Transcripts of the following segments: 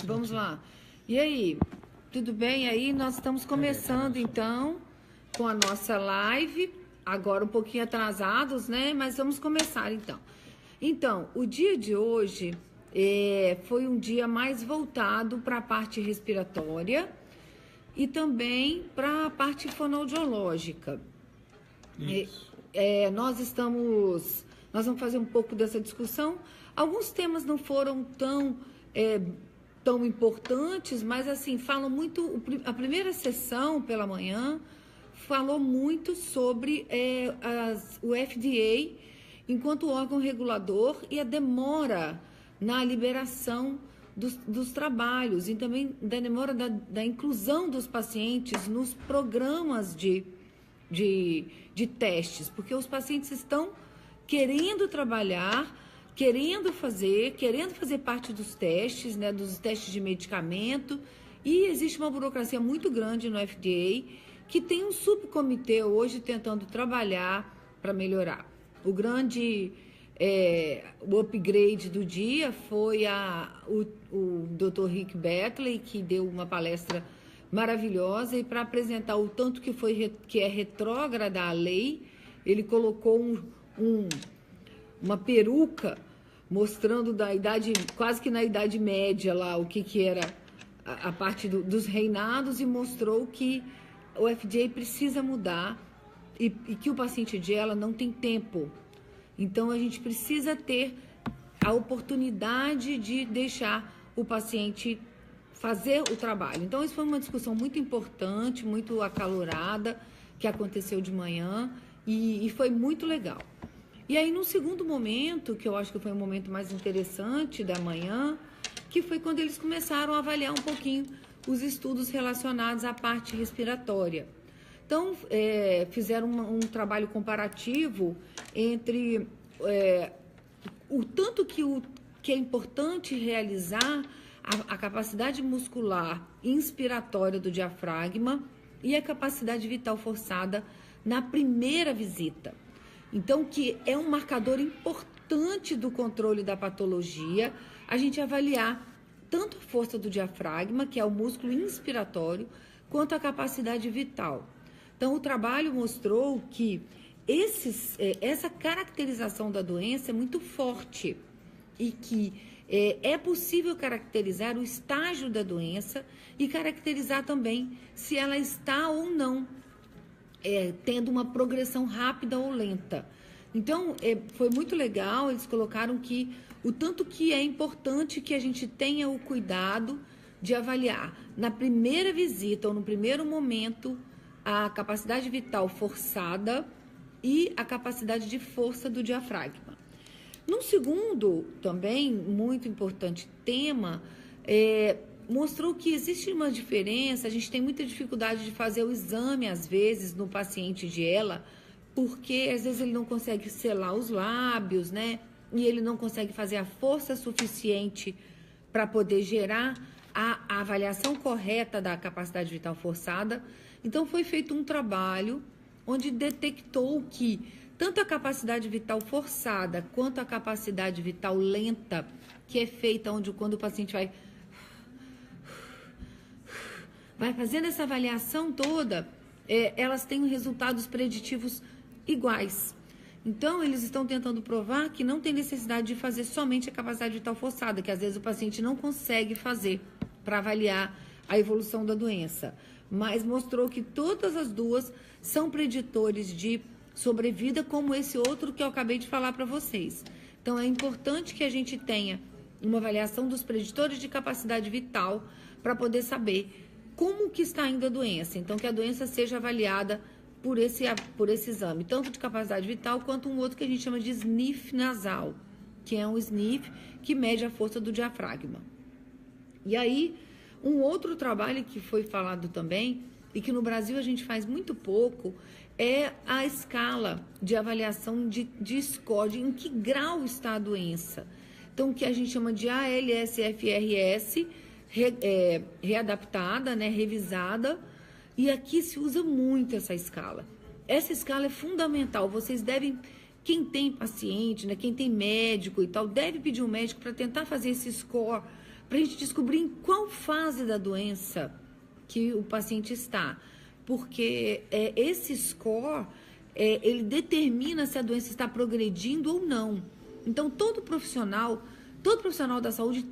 Vamos lá. E aí, tudo bem? E aí, nós estamos começando então com a nossa live, agora um pouquinho atrasados, né? Mas vamos começar então. Então, o dia de hoje foi um dia mais voltado para a parte respiratória e também para a parte fonoaudiológica. Nós vamos fazer um pouco dessa discussão. Alguns temas não foram tão importantes, mas assim, falam muito. A primeira sessão pela manhã falou muito sobre o FDA enquanto órgão regulador e a demora na liberação dos trabalhos e também da demora da inclusão dos pacientes nos programas de testes, porque os pacientes estão querendo trabalhar, querendo fazer parte dos testes, né, dos testes de medicamento, e existe uma burocracia muito grande no FDA que tem um subcomitê hoje tentando trabalhar para melhorar. O upgrade do dia foi o Dr. Rick Beckley, que deu uma palestra maravilhosa, e para apresentar o tanto que é retrógrada a lei, ele colocou uma peruca mostrando da idade, quase que na Idade Média lá, o que era a parte dos reinados, e mostrou que o FDA precisa mudar e que o paciente de ela não tem tempo. Então a gente precisa ter a oportunidade de deixar o paciente fazer o trabalho. Então isso foi uma discussão muito importante, muito acalorada, que aconteceu de manhã e foi muito legal. E aí, no segundo momento, que eu acho que foi o momento mais interessante da manhã, que foi quando eles começaram a avaliar um pouquinho os estudos relacionados à parte respiratória. Então, fizeram um trabalho comparativo entre o tanto que é importante realizar a capacidade muscular inspiratória do diafragma e a capacidade vital forçada na primeira visita. Então, que é um marcador importante do controle da patologia, a gente avaliar tanto a força do diafragma, que é o músculo inspiratório, quanto a capacidade vital. Então, o trabalho mostrou que essa caracterização da doença é muito forte e que é possível caracterizar o estágio da doença e caracterizar também se ela está ou não tendo uma progressão rápida ou lenta. Então, foi muito legal, eles colocaram que o tanto que é importante que a gente tenha o cuidado de avaliar na primeira visita ou no primeiro momento a capacidade vital forçada e a capacidade de força do diafragma. Num segundo, também muito importante tema, mostrou que existe uma diferença. A gente tem muita dificuldade de fazer o exame, às vezes, no paciente de ELA, porque às vezes ele não consegue selar os lábios, né? E ele não consegue fazer a força suficiente para poder gerar a avaliação correta da capacidade vital forçada. Então, foi feito um trabalho onde detectou que tanto a capacidade vital forçada quanto a capacidade vital lenta, que é feita quando o paciente vai fazendo essa avaliação toda, elas têm resultados preditivos iguais. Então, eles estão tentando provar que não tem necessidade de fazer somente a capacidade vital forçada, que às vezes o paciente não consegue fazer para avaliar a evolução da doença. Mas mostrou que todas as duas são preditores de sobrevida, como esse outro que eu acabei de falar para vocês. Então, é importante que a gente tenha uma avaliação dos preditores de capacidade vital para poder saber como que está indo a doença. Então, que a doença seja avaliada por esse exame, tanto de capacidade vital quanto um outro que a gente chama de sniff nasal, que é um sniff que mede a força do diafragma. E aí, um outro trabalho que foi falado também, e que no Brasil a gente faz muito pouco, é a escala de avaliação de score, em que grau está a doença. Então, o que a gente chama de ALSFRS, readaptada, né, revisada, e aqui se usa muito essa escala. Essa escala é fundamental, vocês devem, quem tem paciente, né, quem tem médico e tal, deve pedir um médico para tentar fazer esse score, para a gente descobrir em qual fase da doença que o paciente está. Porque esse score, ele determina se a doença está progredindo ou não. Então, todo profissional da saúde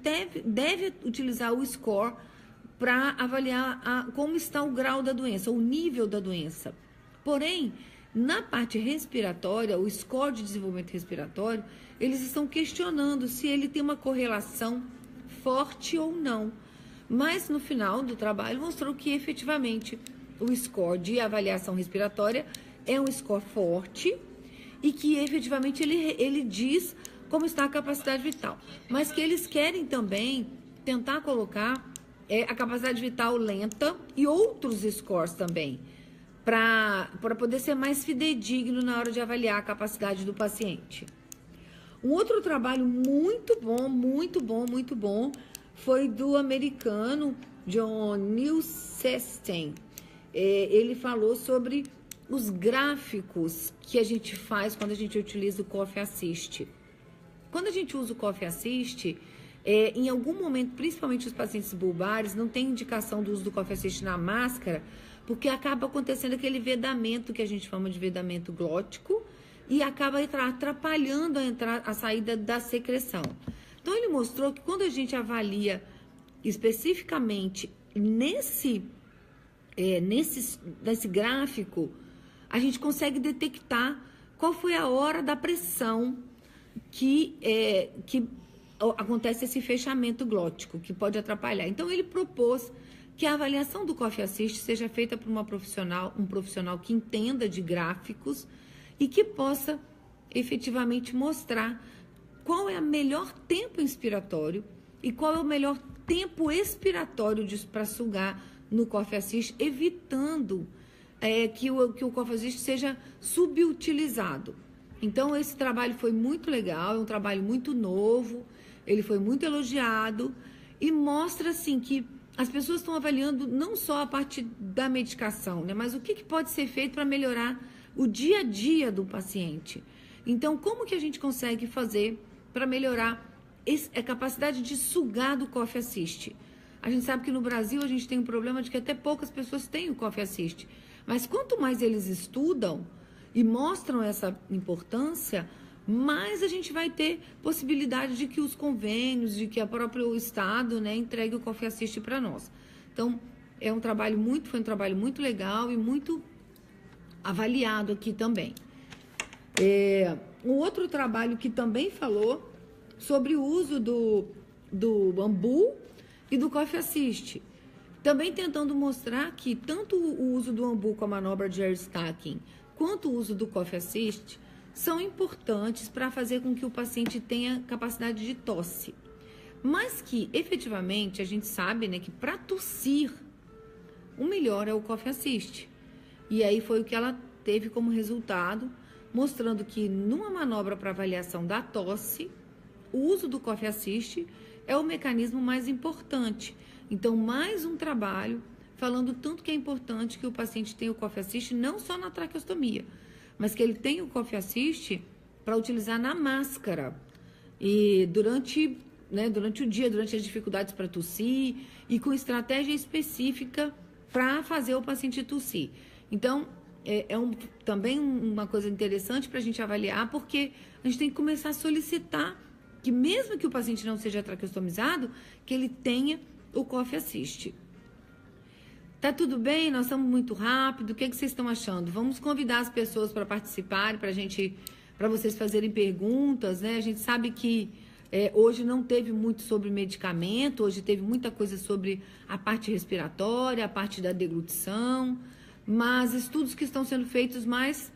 deve utilizar o score para avaliar como está o grau da doença, o nível da doença. Porém, na parte respiratória, o score de desenvolvimento respiratório, eles estão questionando se ele tem uma correlação forte ou não. Mas no final do trabalho mostrou que efetivamente o score de avaliação respiratória é um score forte e que efetivamente ele diz como está a capacidade vital. Mas que eles querem também tentar colocar a capacidade vital lenta e outros scores também, para poder ser mais fidedigno na hora de avaliar a capacidade do paciente. Um outro trabalho muito bom, foi do americano John Newstein. Ele falou sobre os gráficos que a gente faz quando a gente utiliza o Coffee Assist. Quando a gente usa o Coffee Assist, em algum momento, principalmente os pacientes bulbares, não tem indicação do uso do Coffee Assist na máscara, porque acaba acontecendo aquele vedamento que a gente chama de vedamento glótico e acaba atrapalhando a saída da secreção. Então, ele mostrou que quando a gente avalia especificamente nesse gráfico, a gente consegue detectar qual foi a hora da pressão que acontece esse fechamento glótico, que pode atrapalhar. Então, ele propôs que a avaliação do Coffee Assist seja feita por um profissional que entenda de gráficos e que possa efetivamente mostrar qual é o melhor tempo inspiratório e qual é o melhor tempo expiratório para sugar no Coffee Assist, evitando que o Coffee Assist seja subutilizado. Então, esse trabalho foi muito legal, é um trabalho muito novo, ele foi muito elogiado e mostra, assim, que as pessoas estão avaliando não só a parte da medicação, né, mas o que pode ser feito para melhorar o dia a dia do paciente. Então, como que a gente consegue fazer para melhorar a capacidade de sugar do Coffee Assist? A gente sabe que no Brasil a gente tem um problema de que até poucas pessoas têm o Coffee Assist. Mas quanto mais eles estudam e mostram essa importância, mais a gente vai ter possibilidade de que os convênios, de que o próprio Estado, né, entregue o Coffee Assist para nós. Então, foi um trabalho muito legal e muito avaliado aqui também. Um outro trabalho que também falou sobre o uso do bambu e do Coffee Assist. Também tentando mostrar que tanto o uso do bambu com a manobra de air stacking quanto o uso do Coffee Assist são importantes para fazer com que o paciente tenha capacidade de tosse. Mas que, efetivamente, a gente sabe, né, que para tossir, o melhor é o Coffee Assist. E aí foi o que ela teve como resultado, mostrando que numa manobra para avaliação da tosse, o uso do Coffee Assist é o mecanismo mais importante. Então, mais um trabalho falando tanto que é importante que o paciente tenha o Coffee Assist não só na traqueostomia, mas que ele tenha o Coffee Assist para utilizar na máscara e durante o dia, durante as dificuldades para tossir e com estratégia específica para fazer o paciente tossir. Então, também uma coisa interessante para a gente avaliar, porque a gente tem que começar a solicitar que mesmo que o paciente não seja traqueostomizado, que ele tenha o Coffee Assist. Tá tudo bem? Nós estamos muito rápido. O que vocês estão achando? Vamos convidar as pessoas para participarem, para vocês fazerem perguntas, né? A gente sabe que hoje não teve muito sobre medicamento, hoje teve muita coisa sobre a parte respiratória, a parte da deglutição, mas estudos que estão sendo feitos mais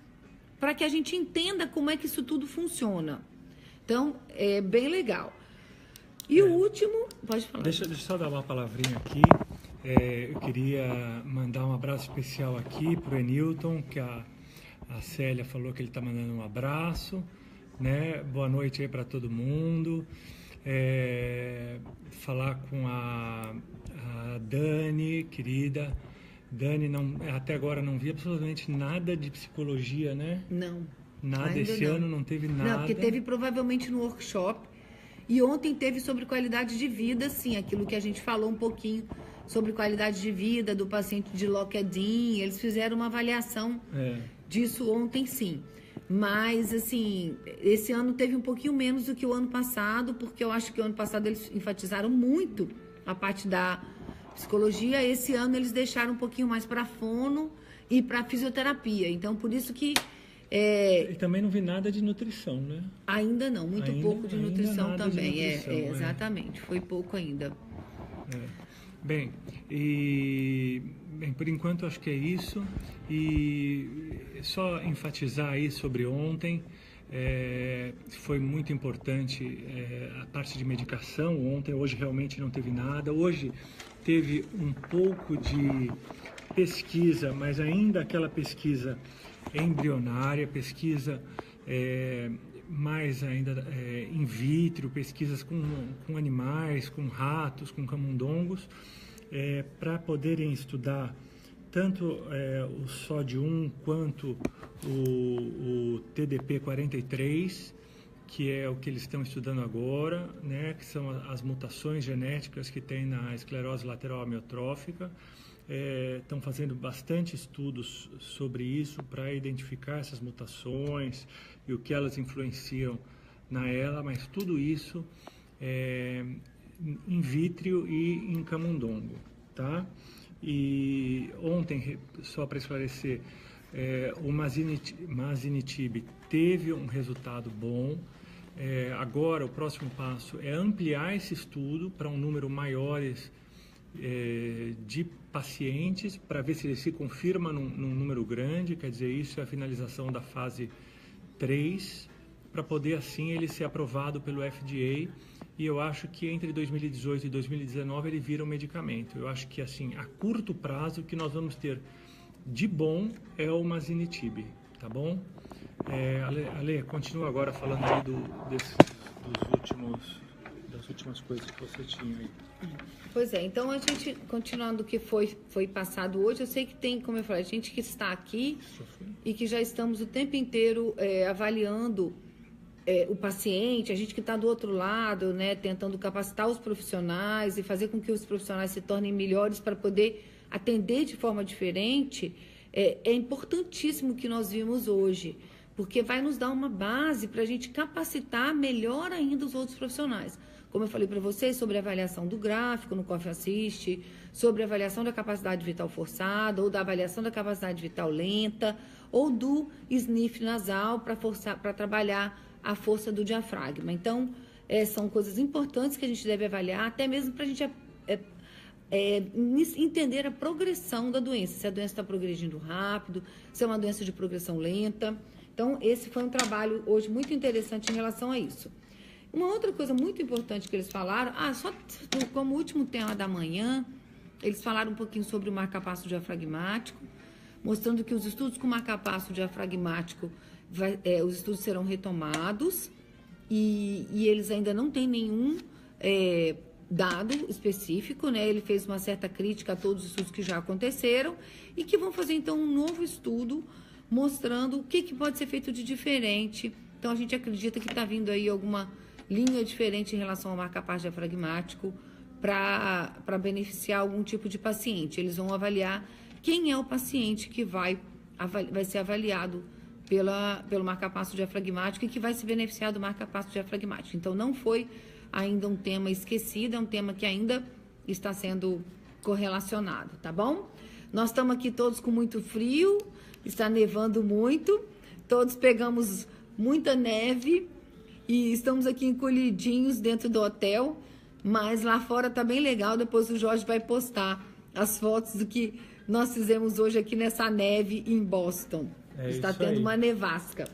para que a gente entenda como é que isso tudo funciona. Então, é bem legal. E o último, pode falar. Deixa eu só dar uma palavrinha aqui. Eu queria mandar um abraço especial aqui para o Enilton, que a Célia falou que ele está mandando um abraço, né? Boa noite aí para todo mundo. Falar com a Dani, querida. Dani, até agora não vi absolutamente nada de psicologia, né? Não. Nada, esse ano não teve nada. Não, porque teve provavelmente no workshop. E ontem teve sobre qualidade de vida, sim, aquilo que a gente falou um pouquinho sobre qualidade de vida do paciente de LinkedIn. Eles fizeram uma avaliação disso ontem, sim. Mas, assim, esse ano teve um pouquinho menos do que o ano passado, porque eu acho que o ano passado eles enfatizaram muito a parte da psicologia. Esse ano eles deixaram um pouquinho mais para fono e para fisioterapia. Então, por isso que... E também não vi nada de nutrição, né? Ainda não, muito pouco de nutrição também. De nutrição, exatamente, foi pouco ainda. Bem, por enquanto acho que é isso. E só enfatizar aí sobre ontem, foi muito importante a parte de medicação. Hoje realmente não teve nada. Hoje teve um pouco de pesquisa, mas ainda aquela pesquisa embrionária, pesquisa mais ainda in vitro, pesquisas com animais, com ratos, com camundongos, para poderem estudar tanto o SOD1 quanto o TDP43, que é o que eles estão estudando agora, né, que são as mutações genéticas que tem na esclerose lateral amiotrófica. Estão fazendo bastante estudos sobre isso para identificar essas mutações e o que elas influenciam ela, mas tudo isso in vitro e em camundongo, tá? E ontem, só para esclarecer, o Masitinib teve um resultado bom. Agora o próximo passo é ampliar esse estudo para um número maior de pacientes, para ver se ele se confirma num número grande. Quer dizer, isso é a finalização da fase 3, para poder assim ele ser aprovado pelo FDA. E eu acho que entre 2018 e 2019 ele vira um medicamento. Eu acho que assim, a curto prazo, o que nós vamos ter de bom é o Masitinib, tá bom? Ale, continua agora falando aí das últimas coisas que você tinha aí. Pois é, então a gente, continuando o que foi passado hoje, eu sei que tem, como eu falei, gente que está aqui e que já estamos o tempo inteiro avaliando o paciente, a gente que está do outro lado, né, tentando capacitar os profissionais e fazer com que os profissionais se tornem melhores para poder atender de forma diferente. É importantíssimo o que nós vimos hoje, porque vai nos dar uma base para a gente capacitar melhor ainda os outros profissionais. Como eu falei para vocês, sobre a avaliação do gráfico no Coffee Assist, sobre a avaliação da capacidade vital forçada, ou da avaliação da capacidade vital lenta, ou do sniff nasal para trabalhar a força do diafragma. Então, são coisas importantes que a gente deve avaliar, até mesmo para a gente entender a progressão da doença, se a doença está progredindo rápido, se é uma doença de progressão lenta. Então, esse foi um trabalho hoje muito interessante em relação a isso. Uma outra coisa muito importante que eles falaram, só como último tema da manhã, eles falaram um pouquinho sobre o marcapasso diafragmático, mostrando que os estudos com marcapasso diafragmático, os estudos serão retomados e eles ainda não têm nenhum dado específico, né? Ele fez uma certa crítica a todos os estudos que já aconteceram e que vão fazer então um novo estudo mostrando o que pode ser feito de diferente. Então a gente acredita que está vindo aí alguma linha diferente em relação ao marcapasso diafragmático para beneficiar algum tipo de paciente. Eles vão avaliar quem é o paciente que vai ser avaliado pelo marcapasso diafragmático e que vai se beneficiar do marcapasso diafragmático. Então, não foi ainda um tema esquecido, é um tema que ainda está sendo correlacionado, tá bom? Nós estamos aqui todos com muito frio, está nevando muito, todos pegamos muita neve e estamos aqui encolhidinhos dentro do hotel, mas lá fora tá bem legal. Depois o Jorge vai postar as fotos do que nós fizemos hoje aqui nessa neve em Boston. Está tendo uma nevasca.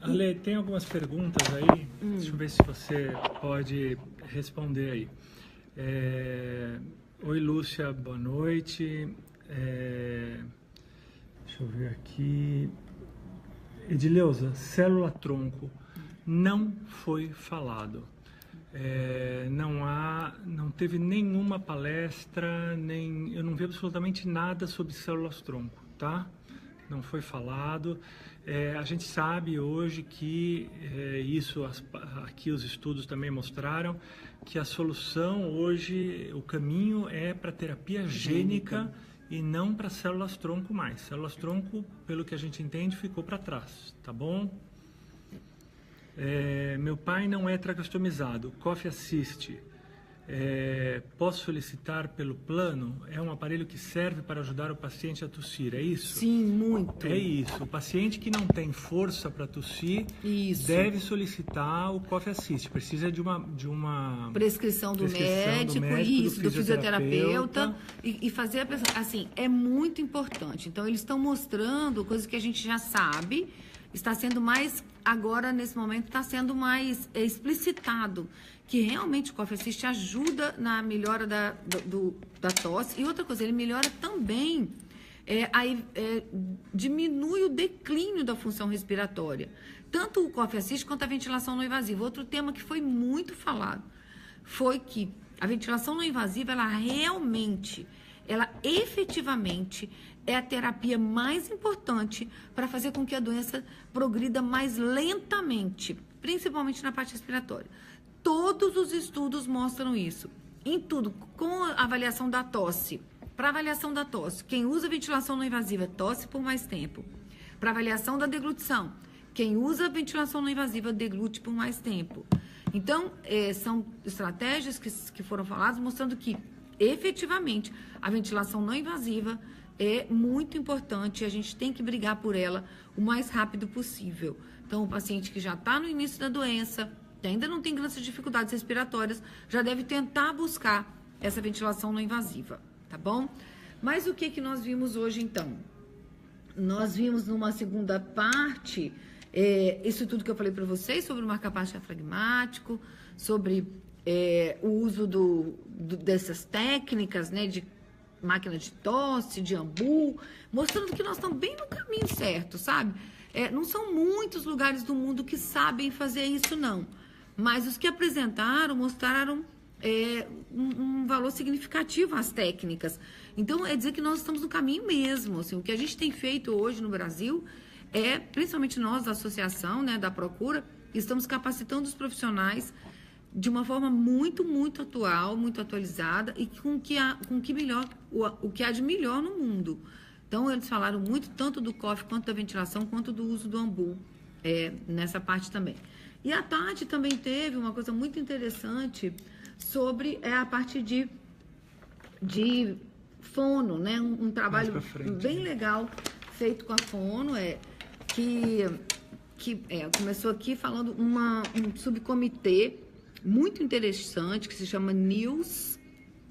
Ale, tem algumas perguntas aí, deixa eu ver se você pode responder aí. Oi, Lúcia, boa noite. Deixa eu ver aqui. Edileuza, célula-tronco não foi falado. Não teve nenhuma palestra, eu não vi absolutamente nada sobre células-tronco, tá? não foi falado. A gente sabe hoje que aqui os estudos também mostraram que a solução hoje, o caminho é para terapia gênica e não para células-tronco mais. Células-tronco, pelo que a gente entende, ficou para trás, tá bom? Meu pai não é traqueostomizado, Coffee Assist. Posso solicitar pelo plano? É um aparelho que serve para ajudar o paciente a tossir, é isso? Sim, muito. É isso. O paciente que não tem força para tossir deve solicitar o Coffee Assist. Precisa de uma prescrição do médico, isso, do fisioterapeuta e fazer a pessoa. Assim, é muito importante. Então, eles estão mostrando coisas que a gente já sabe. Está sendo mais, agora nesse momento, está sendo mais explicitado que realmente o Coffee Assist ajuda na melhora da tosse. E outra coisa, ele melhora também, diminui o declínio da função respiratória. Tanto o Coffee Assist quanto a ventilação não invasiva. Outro tema que foi muito falado foi que a ventilação não invasiva, ela efetivamente é a terapia mais importante para fazer com que a doença progrida mais lentamente, principalmente na parte respiratória. Todos os estudos mostram isso. Em tudo, com a avaliação da tosse. Para avaliação da tosse, quem usa ventilação não invasiva tosse por mais tempo. Para avaliação da deglutição, quem usa ventilação não invasiva deglute por mais tempo. Então, são estratégias que foram faladas mostrando que, efetivamente, a ventilação não invasiva é muito importante. A gente tem que brigar por ela o mais rápido possível. Então, o paciente que já está no início da doença, que ainda não tem grandes dificuldades respiratórias, já deve tentar buscar essa ventilação não invasiva, tá bom? Mas o que nós vimos hoje, então? Nós vimos numa segunda parte, isso tudo que eu falei para vocês, sobre o marca-passo diafragmático, sobre o uso dessas técnicas, né, de máquina de tosse, de ambu, mostrando que nós estamos bem no caminho certo, sabe? Não são muitos lugares do mundo que sabem fazer isso, não. Mas os que apresentaram mostraram um valor significativo às técnicas. Então, é dizer que nós estamos no caminho mesmo. Assim, o que a gente tem feito hoje no Brasil principalmente nós da associação, né, da Procura, estamos capacitando os profissionais de uma forma muito, muito atual, muito atualizada e o que há de melhor no mundo. Então, eles falaram muito tanto do coffee, quanto da ventilação, quanto do uso do ambu, nessa parte também. E à tarde também teve uma coisa muito interessante sobre a parte de fono, né? Um trabalho bem legal feito com a fono, começou aqui falando um subcomitê muito interessante que se chama NILS.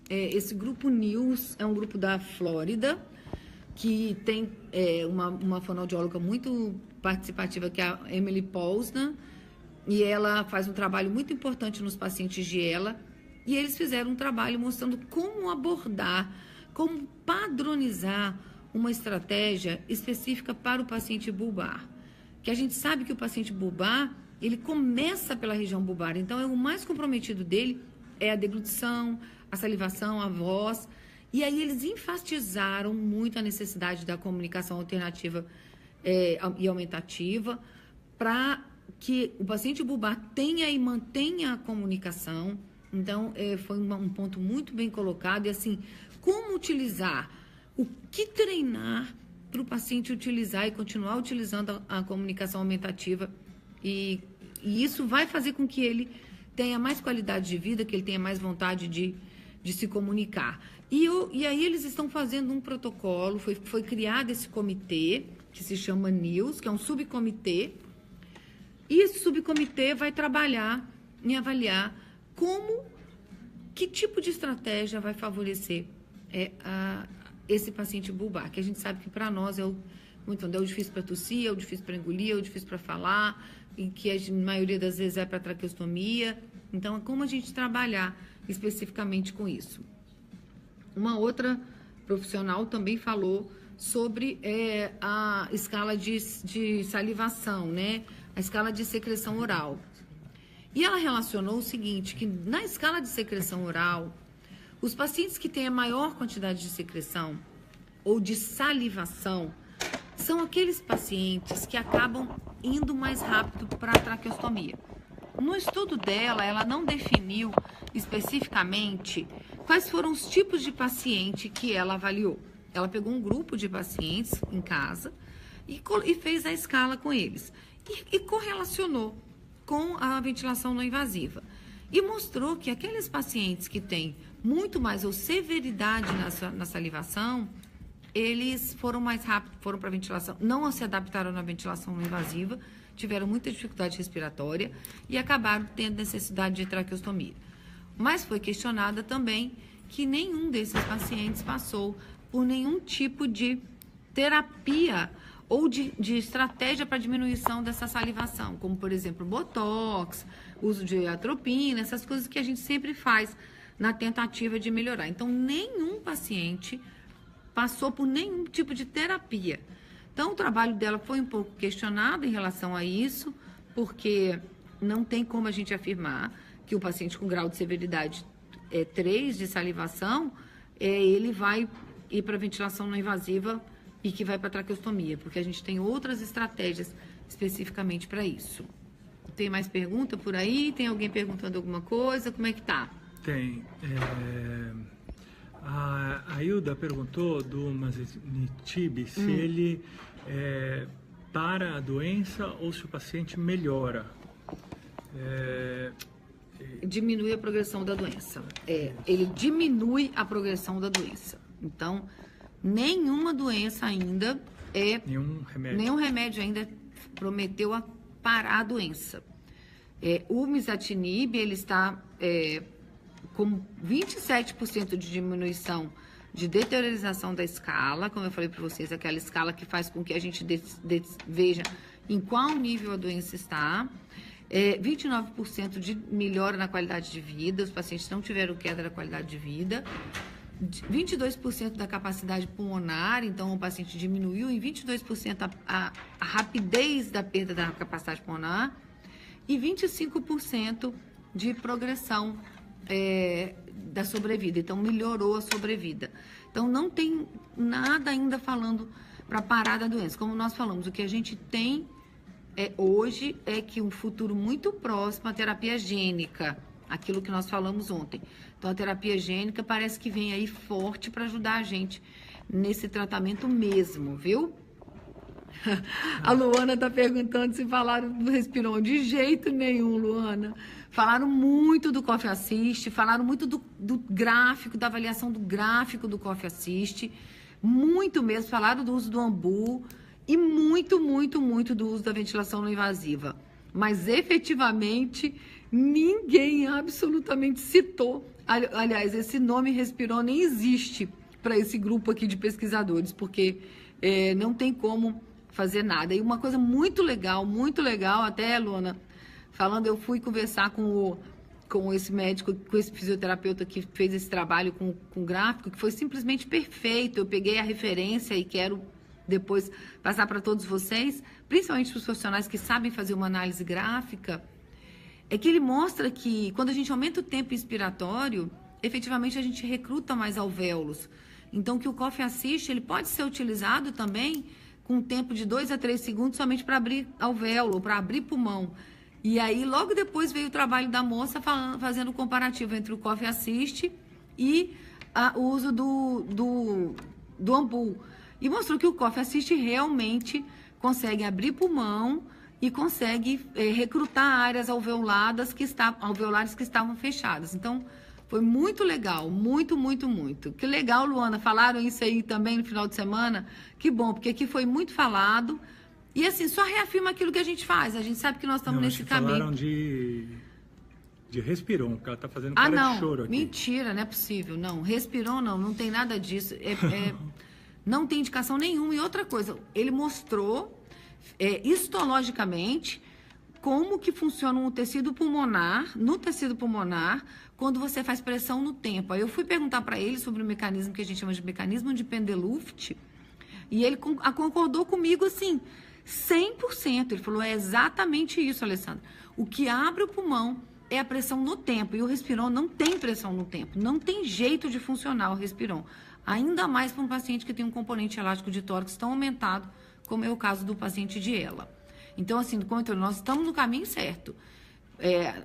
Esse grupo NILS é um grupo da Flórida que tem uma fonoaudióloga muito participativa, que é a Emily Posner, e ela faz um trabalho muito importante nos pacientes de ELA, e eles fizeram um trabalho mostrando como abordar, como padronizar uma estratégia específica para o paciente bulbar. Que a gente sabe que o paciente bulbar, ele começa pela região bulbar, então o mais comprometido dele é a deglutição, a salivação, a voz, e aí eles enfatizaram muito a necessidade da comunicação alternativa e aumentativa para que o paciente bulbar tenha e mantenha a comunicação. Então, foi um ponto muito bem colocado. E assim, como utilizar, o que treinar para o paciente utilizar e continuar utilizando a comunicação aumentativa. E isso vai fazer com que ele tenha mais qualidade de vida, que ele tenha mais vontade de se comunicar. E aí eles estão fazendo um protocolo, foi criado esse comitê, que se chama NILS, que é um subcomitê. E esse subcomitê vai trabalhar em avaliar que tipo de estratégia vai favorecer esse paciente bulbar, que a gente sabe que para nós é o difícil para tossir, é o difícil para engolir, é o difícil para falar, e que a maioria das vezes é para traqueostomia. Então, como a gente trabalhar especificamente com isso? Uma outra profissional também falou sobre a escala de salivação, né? A escala de secreção oral. E ela relacionou o seguinte, que na escala de secreção oral, os pacientes que têm a maior quantidade de secreção ou de salivação são aqueles pacientes que acabam indo mais rápido para a traqueostomia. No estudo dela, ela não definiu especificamente quais foram os tipos de paciente que ela avaliou. Ela pegou um grupo de pacientes em casa e fez a escala com eles. E correlacionou com a ventilação não invasiva. E mostrou que aqueles pacientes que têm muito mais ou severidade na salivação, eles foram mais rápido, foram para a ventilação, não se adaptaram na ventilação não invasiva, tiveram muita dificuldade respiratória e acabaram tendo necessidade de traqueostomia. Mas foi questionada também que nenhum desses pacientes passou por nenhum tipo de terapia ou de estratégia para diminuição dessa salivação, como, por exemplo, botox, uso de atropina, essas coisas que a gente sempre faz na tentativa de melhorar. Então, nenhum paciente passou por nenhum tipo de terapia. Então, o trabalho dela foi um pouco questionado em relação a isso, porque não tem como a gente afirmar que o paciente com grau de severidade 3 de salivação, ele vai ir para ventilação não invasiva e que vai para traqueostomia, porque a gente tem outras estratégias especificamente para isso. Tem mais pergunta por aí? Tem alguém perguntando alguma coisa? Como é que tá? Tem. A Hilda perguntou do Masitinib se ele para a doença ou se o paciente melhora. Diminui a progressão da doença. Ele diminui a progressão da doença. Então, nenhuma doença ainda nenhum remédio ainda prometeu a parar a doença. O Masitinib, ele está com 27% de diminuição de deteriorização da escala, como eu falei para vocês, aquela escala que faz com que a gente veja em qual nível a doença está. 29% de melhora na qualidade de vida, os pacientes não tiveram queda da qualidade de vida. 22% da capacidade pulmonar, então o paciente diminuiu em 22% a rapidez da perda da capacidade pulmonar e 25% de progressão da sobrevida, então melhorou a sobrevida. Então não tem nada ainda falando para parar da doença. Como nós falamos, o que a gente tem hoje é que um futuro muito próximo, a terapia gênica, aquilo que nós falamos ontem. Então, a terapia gênica parece que vem aí forte para ajudar a gente nesse tratamento mesmo, viu? A Luana está perguntando se falaram do Respiron. De jeito nenhum, Luana. Falaram muito do Coffee Assist, falaram muito do gráfico, da avaliação do gráfico do Coffee Assist, muito mesmo, falaram do uso do Ambu e muito, muito, muito do uso da ventilação não invasiva. Mas, efetivamente, ninguém absolutamente citou. Aliás, esse nome Respiron nem existe para esse grupo aqui de pesquisadores, porque não tem como fazer nada. E uma coisa muito legal, até, Luana, falando, eu fui conversar com esse médico, com esse fisioterapeuta que fez esse trabalho com gráfico, que foi simplesmente perfeito. Eu peguei a referência e quero depois passar para todos vocês, principalmente para os profissionais que sabem fazer uma análise gráfica, é que ele mostra que quando a gente aumenta o tempo inspiratório, efetivamente a gente recruta mais alvéolos. Então, que o Coffee Assist, ele pode ser utilizado também com um tempo de 2 a 3 segundos somente para abrir alvéolo, para abrir pulmão. E aí, logo depois veio o trabalho da moça fazendo o comparativo entre o Coffee Assist e o uso do Ambu. E mostrou que o Coffee Assist realmente consegue abrir pulmão e consegue recrutar áreas alveolares que estavam fechadas. Então, foi muito legal, muito, muito, muito. Que legal, Luana, falaram isso aí também no final de semana. Que bom, porque aqui foi muito falado. E assim, só reafirma aquilo que a gente faz. A gente sabe que nós estamos nesse caminho. Falaram de Respiron, que ela está fazendo cara de choro aqui. Mentira, não é possível. Não, Respiron não tem nada disso. Não tem indicação nenhuma. E outra coisa, ele mostrou histologicamente como que funciona no tecido pulmonar, quando você faz pressão no tempo. Aí eu fui perguntar para ele sobre o mecanismo que a gente chama de mecanismo de Pendeluft, e ele concordou comigo assim, 100%. Ele falou, é exatamente isso, Alessandra. O que abre o pulmão é a pressão no tempo, e o Respiron não tem pressão no tempo, não tem jeito de funcionar o Respiron. Ainda mais para um paciente que tem um componente elástico de tórax tão aumentado como é o caso do paciente de ela. Então, assim, nós estamos no caminho certo.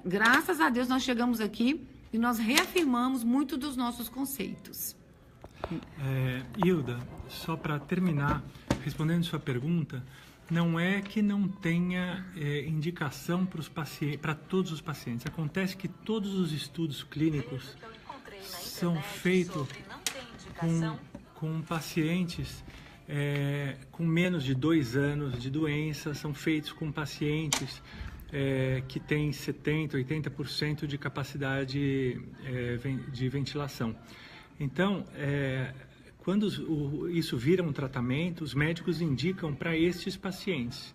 Graças a Deus nós chegamos aqui e nós reafirmamos muito dos nossos conceitos. Hilda, só para terminar, respondendo sua pergunta, não é que não tenha indicação para todos os pacientes. Acontece que todos os estudos clínicos são feitos com pacientes com menos de 2 anos de doença, são feitos com pacientes que têm 70%, 80% de capacidade de ventilação. Então, quando isso vira um tratamento, os médicos indicam para estes pacientes.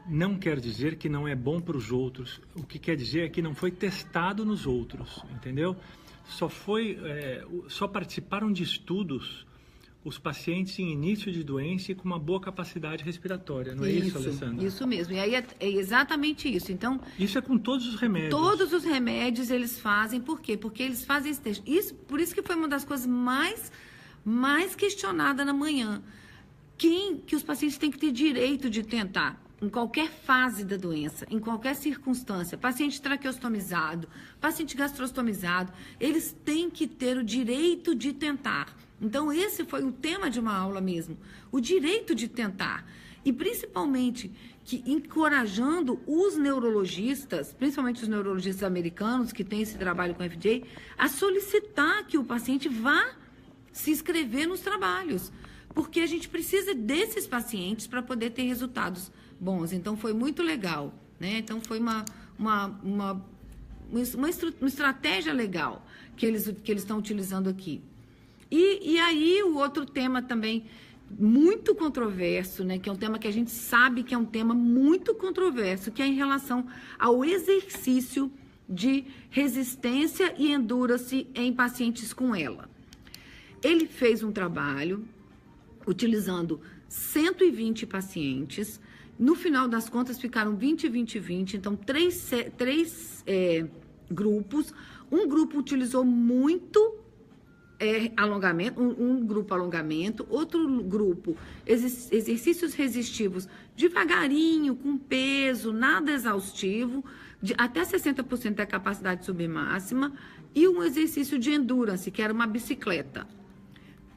Não quer dizer que não é bom para os outros. O que quer dizer é que não foi testado nos outros, entendeu? Só participaram de estudos os pacientes em início de doença e com uma boa capacidade respiratória, não é isso, Alessandra? Isso mesmo, e aí é exatamente isso. Então, isso é com todos os remédios. Todos os remédios eles fazem, por quê? Porque eles fazem esse teste. Por isso que foi uma das coisas mais questionada na manhã. Que os pacientes têm que ter direito de tentar, em qualquer fase da doença, em qualquer circunstância, paciente traqueostomizado, paciente gastrostomizado, eles têm que ter o direito de tentar. Então, esse foi o tema de uma aula mesmo, o direito de tentar. E, principalmente, encorajando os neurologistas, principalmente os neurologistas americanos, que têm esse trabalho com a FDA, a solicitar que o paciente vá se inscrever nos trabalhos, porque a gente precisa desses pacientes para poder ter resultados bons. Então, foi muito legal, né? Então, foi uma estratégia legal que eles estão utilizando aqui. E aí, o outro tema também muito controverso, né? Que é um tema que a gente sabe que é um tema muito controverso, que é em relação ao exercício de resistência e endurance em pacientes com ELA. Ele fez um trabalho utilizando 120 pacientes. No final das contas, ficaram 20, 20, 20. Então, três grupos. Um grupo utilizou muito alongamento, um grupo alongamento, outro grupo exercícios resistivos devagarinho, com peso, nada exaustivo, até 60% da capacidade submáxima, e um exercício de endurance, que era uma bicicleta.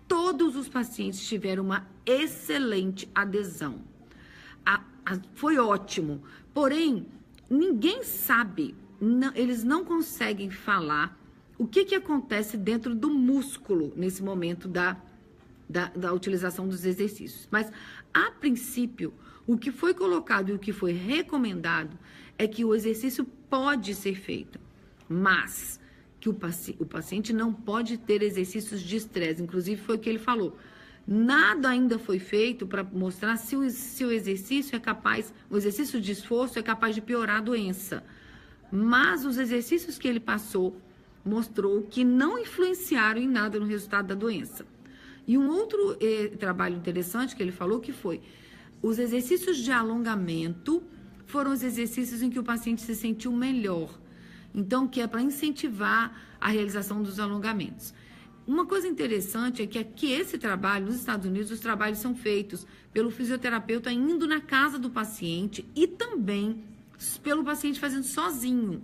Todos os pacientes tiveram uma excelente adesão. Foi ótimo. Porém, ninguém sabe, eles não conseguem falar o que acontece dentro do músculo nesse momento da utilização dos exercícios. Mas, a princípio, o que foi colocado e o que foi recomendado é que o exercício pode ser feito, mas que o paciente não pode ter exercícios de estresse. Inclusive, foi o que ele falou. Nada ainda foi feito para mostrar se o exercício é capaz, o exercício de esforço é capaz de piorar a doença. Mas os exercícios que ele passou mostrou que não influenciaram em nada no resultado da doença. E um outro trabalho interessante que ele falou que foi os exercícios de alongamento foram os exercícios em que o paciente se sentiu melhor. Então, que é para incentivar a realização dos alongamentos. Uma coisa interessante é que esse trabalho, nos Estados Unidos, os trabalhos são feitos pelo fisioterapeuta indo na casa do paciente e também pelo paciente fazendo sozinho.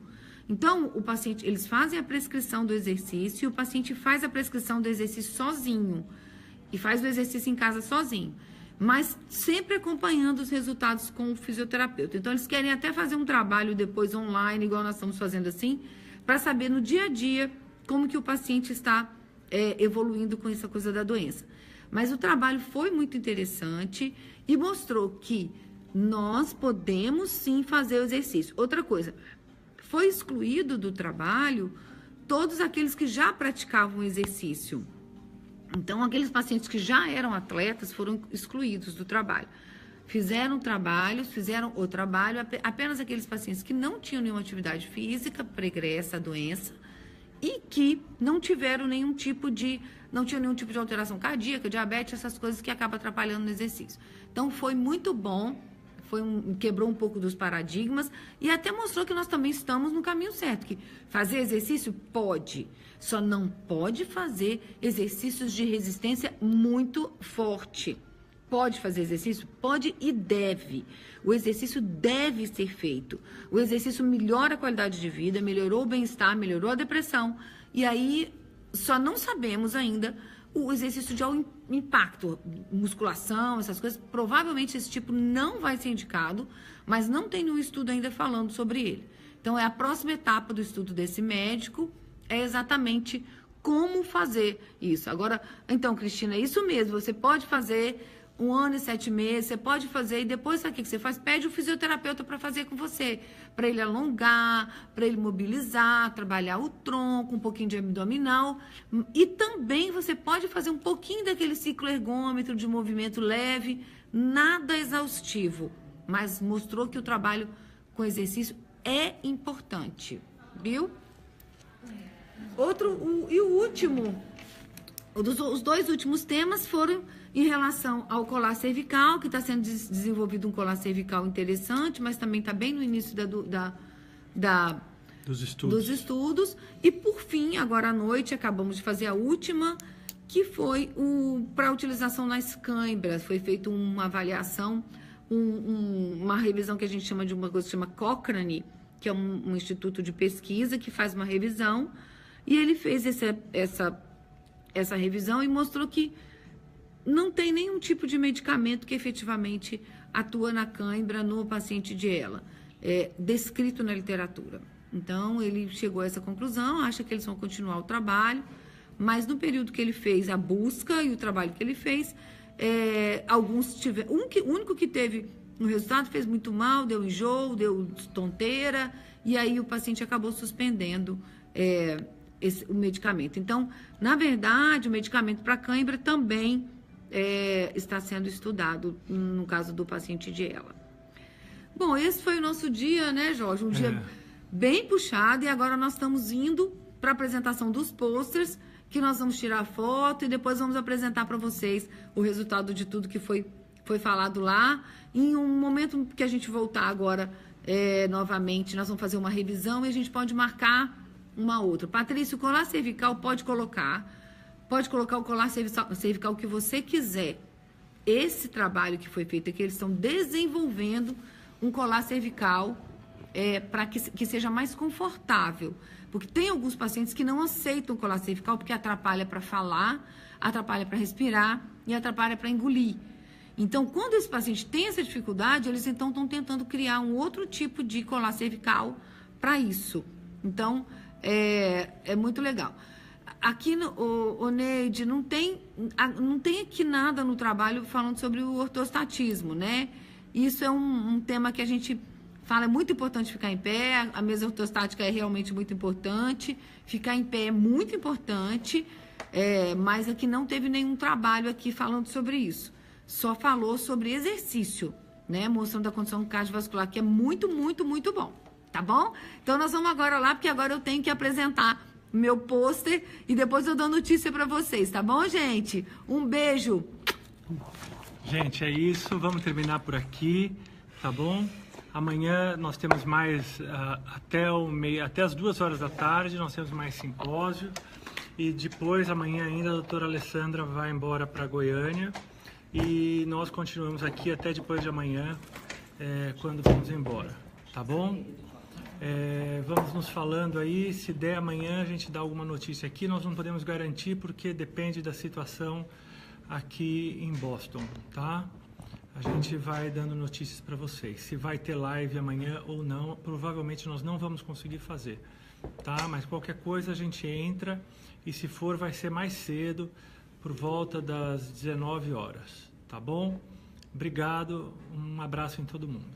Então, eles fazem a prescrição do exercício e o paciente faz a prescrição do exercício sozinho e faz o exercício em casa sozinho, mas sempre acompanhando os resultados com o fisioterapeuta. Então, eles querem até fazer um trabalho depois online, igual nós estamos fazendo assim, para saber no dia a dia como que o paciente está evoluindo com essa coisa da doença. Mas o trabalho foi muito interessante e mostrou que nós podemos sim fazer o exercício. Outra coisa, foi excluído do trabalho todos aqueles que já praticavam exercício. Então, aqueles pacientes que já eram atletas foram excluídos do trabalho. Fizeram o trabalho, apenas aqueles pacientes que não tinham nenhuma atividade física pregressa à doença e que não tiveram nenhum tipo de alteração cardíaca, diabetes, essas coisas que acabam atrapalhando no exercício. Então, foi muito bom. Quebrou um pouco dos paradigmas e até mostrou que nós também estamos no caminho certo, que fazer exercício pode, só não pode fazer exercícios de resistência muito forte, Pode fazer exercício? Pode e deve. O exercício deve ser feito. O exercício melhora a qualidade de vida, melhorou o bem-estar, melhorou a depressão. E aí, só não sabemos ainda o exercício de alto impacto, musculação, essas coisas. Provavelmente esse tipo não vai ser indicado, mas não tem nenhum estudo ainda falando sobre ele. Então, é a próxima etapa do estudo desse médico, é exatamente como fazer isso. Agora, então, Cristina, é isso mesmo, você pode fazer 1 ano e 7 meses, você pode fazer, e depois sabe o que você faz? Pede o fisioterapeuta para fazer com você, para ele alongar, para ele mobilizar, trabalhar o tronco, um pouquinho de abdominal, e também você pode fazer um pouquinho daquele ciclo ergômetro de movimento leve, nada exaustivo, mas mostrou que o trabalho com exercício é importante, viu? E o último, os 2 últimos temas foram em relação ao colar cervical, que está sendo desenvolvido um colar cervical interessante, mas também está bem no início dos estudos. E, por fim, agora à noite, acabamos de fazer a última, que foi para utilização nas cãibras. Foi feita uma avaliação, uma revisão que a gente chama de uma coisa que chama Cochrane, que é um instituto de pesquisa que faz uma revisão. E ele fez essa revisão e mostrou que não tem nenhum tipo de medicamento que efetivamente atua na cãibra no paciente de ELA, descrito na literatura. Então, ele chegou a essa conclusão, acha que eles vão continuar o trabalho, mas no período que ele fez a busca e o trabalho que ele fez, alguns tiveram... O único que teve um resultado fez muito mal, deu enjoo, deu tonteira, e aí o paciente acabou suspendendo o medicamento. Então, na verdade, o medicamento para cãibra também está sendo estudado no caso do paciente de ELA. Bom, esse foi o nosso dia, né, Jorge? Um dia bem puxado, e agora nós estamos indo para a apresentação dos posters, que nós vamos tirar foto e depois vamos apresentar para vocês o resultado de tudo que foi falado lá. Em um momento que a gente voltar agora novamente, nós vamos fazer uma revisão e a gente pode marcar uma outra. Patrícia, o colar cervical pode colocar o colar cervical que você quiser. Esse trabalho que foi feito é que eles estão desenvolvendo um colar cervical para que seja mais confortável. Porque tem alguns pacientes que não aceitam o colar cervical porque atrapalha para falar, atrapalha para respirar e atrapalha para engolir. Então, quando esse paciente tem essa dificuldade, eles então estão tentando criar um outro tipo de colar cervical para isso. Então, é muito legal. Aqui, Neide, não tem aqui nada no trabalho falando sobre o ortostatismo, né? Isso é um tema que a gente fala, é muito importante ficar em pé, a mesa ortostática é realmente muito importante, ficar em pé é muito importante, mas aqui não teve nenhum trabalho aqui falando sobre isso. Só falou sobre exercício, né? Mostrando a condição cardiovascular, que é muito, muito, muito bom, tá bom? Então, nós vamos agora lá, porque agora eu tenho que apresentar meu pôster e depois eu dou notícia para vocês, tá bom, gente? Um beijo! Gente, é isso. Vamos terminar por aqui, tá bom? Amanhã nós temos mais, até as 2 horas da tarde, nós temos mais simpósio. E depois, amanhã ainda, a doutora Alessandra vai embora para Goiânia. E nós continuamos aqui até depois de amanhã, quando vamos embora, tá bom? Vamos nos falando aí, se der amanhã a gente dá alguma notícia aqui, nós não podemos garantir porque depende da situação aqui em Boston, tá? A gente vai dando notícias para vocês, se vai ter live amanhã ou não, provavelmente nós não vamos conseguir fazer, tá? Mas qualquer coisa a gente entra e se for vai ser mais cedo, por volta das 19 horas, tá bom? Obrigado, um abraço em todo mundo.